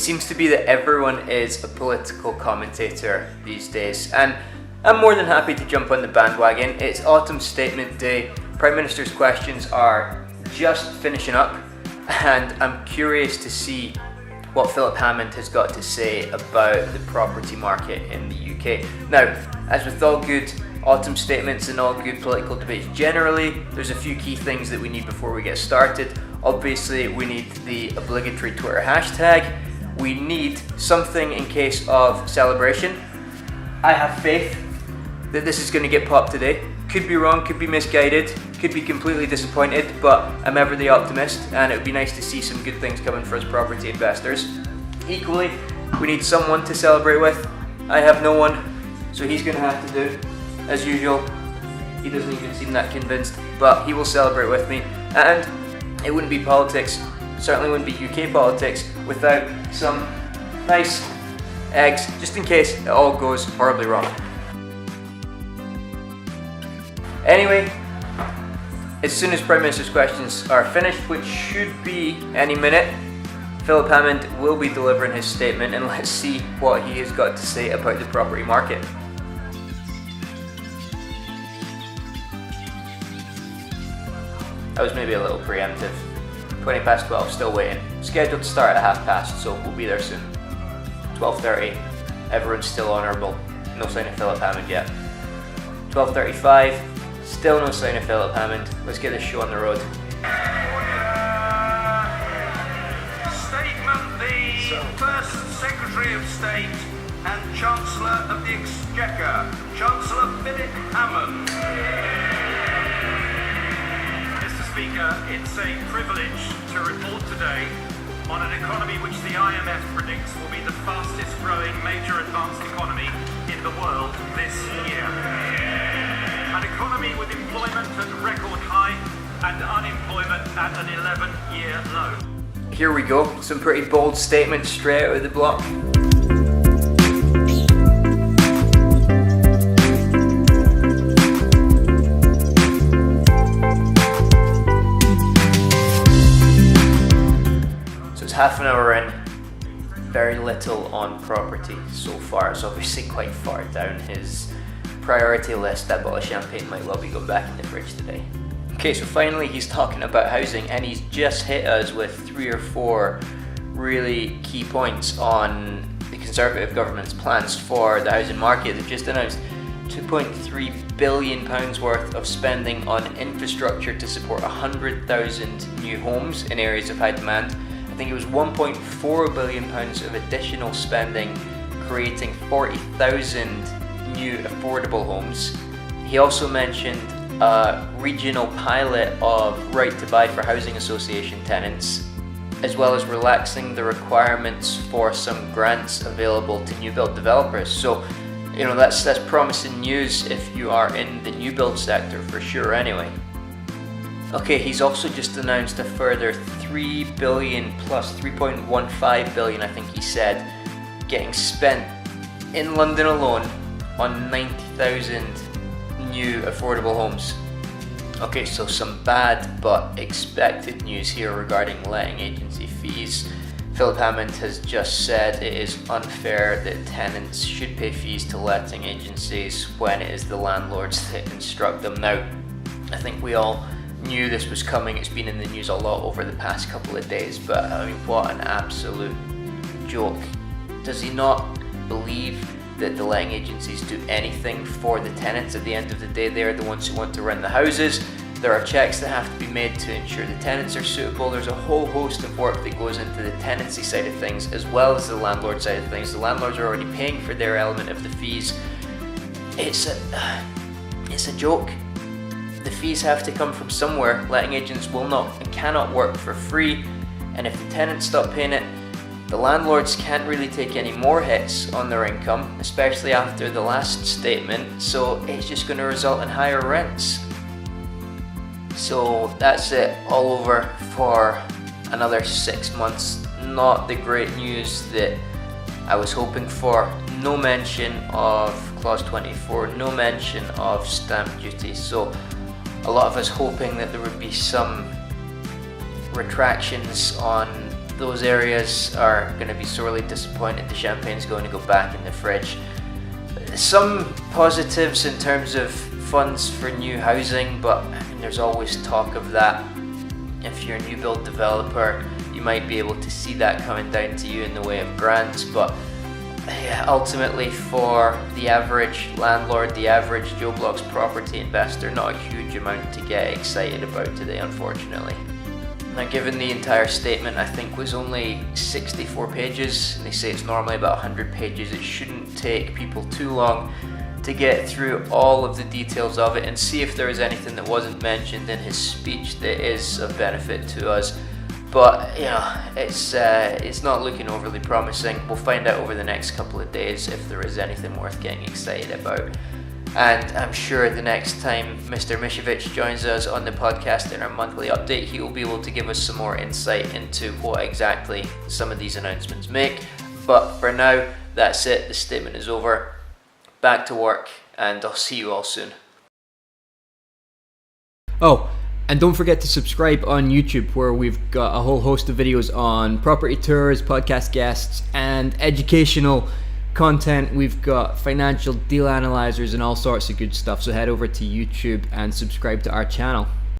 seems to be that everyone is a political commentator these days, and I'm more than happy to jump on the bandwagon. It's autumn statement day. Prime Minister's questions are just finishing up, and I'm curious to see what Phillip Hammond has got to say about the property market in the UK. Now, as with all good autumn statements and all good political debates generally, there's a few key things that we need before we get started. Obviously, we need the obligatory Twitter hashtag. We need something in case of celebration. I have faith that this is going to get popped today. Could be wrong, could be misguided, could be completely disappointed, but I'm ever the optimist, and it would be nice to see some good things coming for us property investors. Equally, we need someone to celebrate with. I have no one, so he's going to have to do as usual. He doesn't even seem that convinced, but he will celebrate with me. And it wouldn't be politics, certainly wouldn't be UK politics, without some nice eggs, just in case it all goes horribly wrong. Anyway, as soon as Prime Minister's questions are finished, which should be any minute, Phillip Hammond will be delivering his statement, and let's see what he has got to say about the property market. That was maybe a little preemptive. 20 past 12, still waiting. Scheduled to start at past, so we'll be there soon. 12:30, everyone's still honourable. No sign of Phillip Hammond yet. 12:35, still no sign of Phillip Hammond. Let's get this show on the road. Statement: the First Secretary of State and Chancellor of the Exchequer, Chancellor Phillip Hammond. Mr. Speaker, it's a privilege to report today on an economy which the IMF predicts will be the fastest growing major advanced economy in the world this year. An economy with employment at record high and unemployment at an 11-year low. Here we go, some pretty bold statements straight out of the block. So it's half an hour in, very little on property so far. It's obviously quite far down his priority list. That bottle of champagne might well be going back in the fridge today. Okay, so finally he's talking about housing, and he's just hit us with 3 or 4 really key points on the Conservative government's plans for the housing market. They've just announced £2.3 billion worth of spending on infrastructure to support 100,000 new homes in areas of high demand. I think it was £1.4 billion of additional spending creating 40,000 new affordable homes. He also mentioned a regional pilot of right to buy for housing association tenants, as well as relaxing the requirements for some grants available to new build developers. So, you know, that's promising news if you are in the new build sector for sure anyway. Okay, he's also just announced a further 3 billion plus 3.15 billion, I think he said, getting spent in London alone on 90,000 new affordable homes. Okay, so some bad but expected news here regarding letting agency fees. Phillip Hammond has just said it is unfair that tenants should pay fees to letting agencies when it is the landlords that instruct them. Now, I think we all knew this was coming. It's been in the news a lot over the past couple of days, but I mean, what an absolute joke. Does he not believe that the letting agencies do anything for the tenants? At the end of the day, they're the ones who want to rent the houses. There are checks that have to be made to ensure the tenants are suitable. There's a whole host of work that goes into the tenancy side of things as well as the landlord side of things. The landlords are already paying for their element of the fees. It's a joke. The fees have to come from somewhere. Letting agents will not and cannot work for free, and if the tenants stop paying it, the landlords can't really take any more hits on their income, especially after the last statement, so it's just going to result in higher rents. So that's it, all over for another 6 months. Not the great news that I was hoping for. No mention of clause 24, no mention of stamp duty. So a lot of us hoping that there would be some retractions on those areas are going to be sorely disappointed. The champagne's going to go back in the fridge. Some positives in terms of funds for new housing, but I mean, there's always talk of that. If you're a new build developer, you might be able to see that coming down to you in the way of grants, but ultimately for the average landlord, the average Joe Blogs property investor, not a huge amount to get excited about today, unfortunately. Now, given the entire statement I think was only 64 pages, and they say it's normally about 100 pages, it shouldn't take people too long to get through all of the details of it and see if there is anything that wasn't mentioned in his speech that is of benefit to us. But it's not looking overly promising. We'll find out over the next couple of days if there is anything worth getting excited about. And I'm sure the next time Mr. Mishevic joins us on the podcast in our monthly update, he will be able to give us some more insight into what exactly some of these announcements make. But for now, that's it. The statement is over. Back to work, and I'll see you all soon. Oh, and don't forget to subscribe on YouTube, where we've got a whole host of videos on property tours, podcast guests, and educational content. We've got financial deal analyzers and all sorts of good stuff. So head over to YouTube and subscribe to our channel.